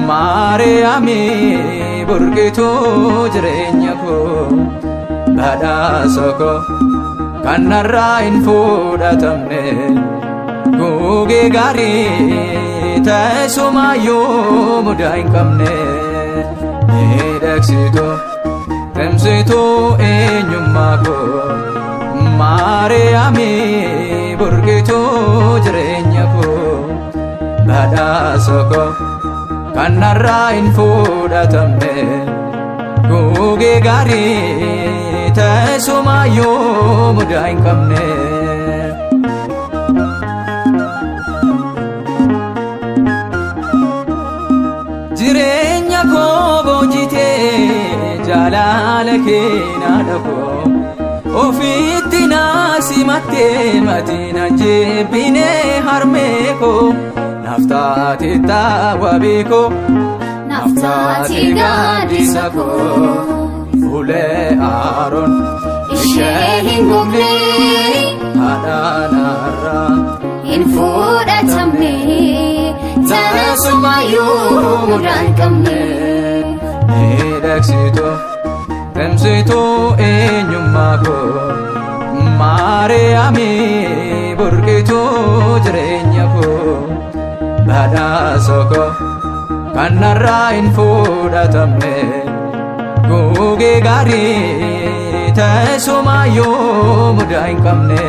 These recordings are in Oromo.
Maariyaami burqituu jireenya koo badhaasa koo kan narraa hin fudhatamne gugee gaarii teessumayyuu mudaa hin qabne miidhagsituu timsituu eenyummaa koo Maariyaami burqituu jireenya koo badhaasa koo kan narraa hin fudhatamne gugee gaarii teessumayyuu mudaa hin qabne. Jireenya koo boonjitee jaalala kee naadha koo ofitti na simattee matina jebbinee harmee koo naftaati taawwabii koo naftaati gaaddisa koo fuulee Aaroon ishee hin gogne haadha narraa hin fudhatamne teessumayyuu mudaa hin qabne miidhagsituu timsituu eenyummaa koo Maariyaami burqituu jireenya koo badhaasa koo kan narraa hin fudhatamne gugee gaarii teessumayyuu mudaa hin qabne.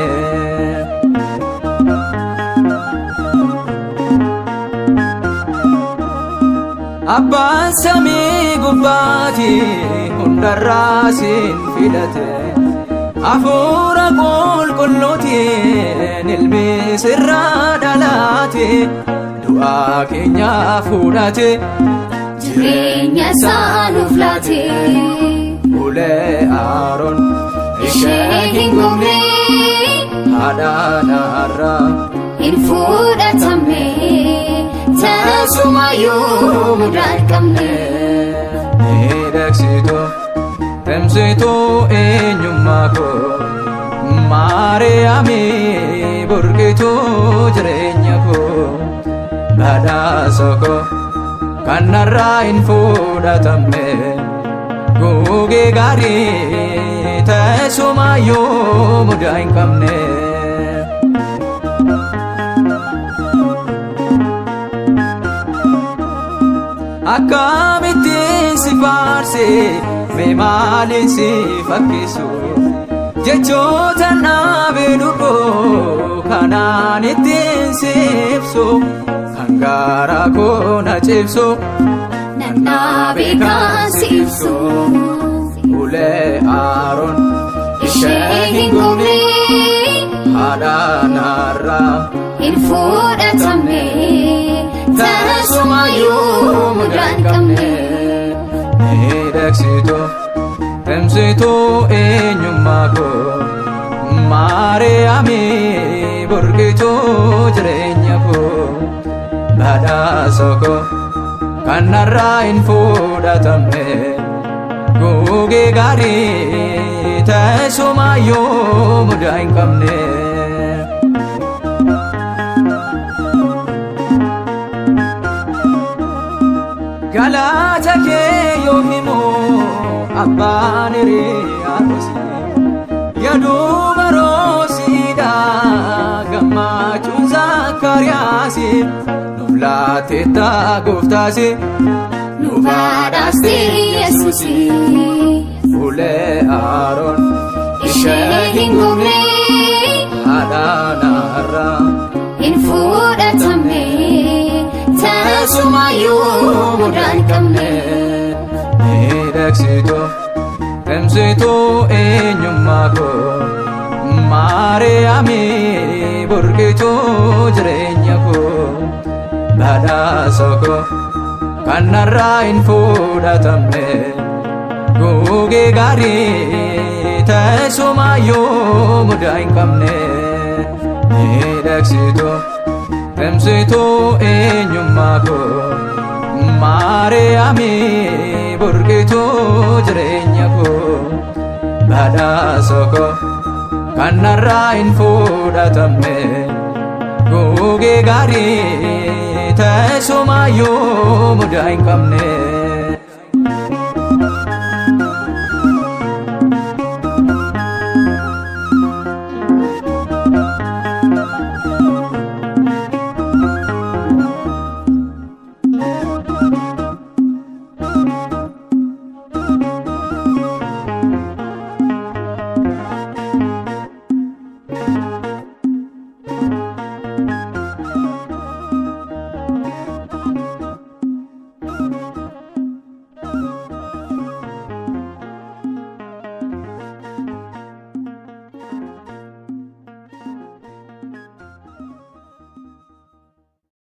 Abbaan samii gubbaatti hundarraa siin filate hafuura qulqulluutiin ilmi sirraa dhalate du'aa keenya fudhate jireenya isaa nuuf laate fuulee Aaroon ishee hin gogne haadha narraa hin fudhatamne teessumayyuu mudaa hin qabne miidhagsituu timsituu eenyummaa koo Maariyaami burqituu jireenya koo badhaasa koo kan narraa hin fudhatamne gugee gaarii teessumayyuu mudaa hin qabne. Akkamittiin si faarsee mee maaliin si fakkeessu jechoota naabee dhugoo kanaan ittiin si ibsu kan garaa koo na cibsu nannaabee kan si ibsu fuulee Aaroon ishee hin gogne haadha narraa hin fudhatamne teessumayyuu mudaa hin qabne miidhagsituu timsituu eenyummaa koo Maariyaami burqituu jireenya koo badhaasa koo kan narraa hin fudhatamne gugee gaarii teessumayyuu mudaa hin qabne. Galata kee yoo himu abbaan hiriyaarsi yaaduma roosiidha gammachuun Zakkaariyaasi nuuf laateetta gooftaasi nu badhaaste Yesuusi fuulee Aaroon ishee hin gogne haadha narraa hin fudhatamne teessumayyuu mudaa hin qabne miidhagsituu timsituu eenyummaa koo Maariyaami burqituu jireenya koo badhaasa koo kan narraa hin fudhatamne gugee gaarii teessumayyuu mudaa hin qabne miidhagsituu timsituu eenyummaa koo Maariyaami burqituu jireenya koo badhaasa koo kan narraa hin fudhatamne gugee gaarii Tasumaayyuu mudaa hin qabne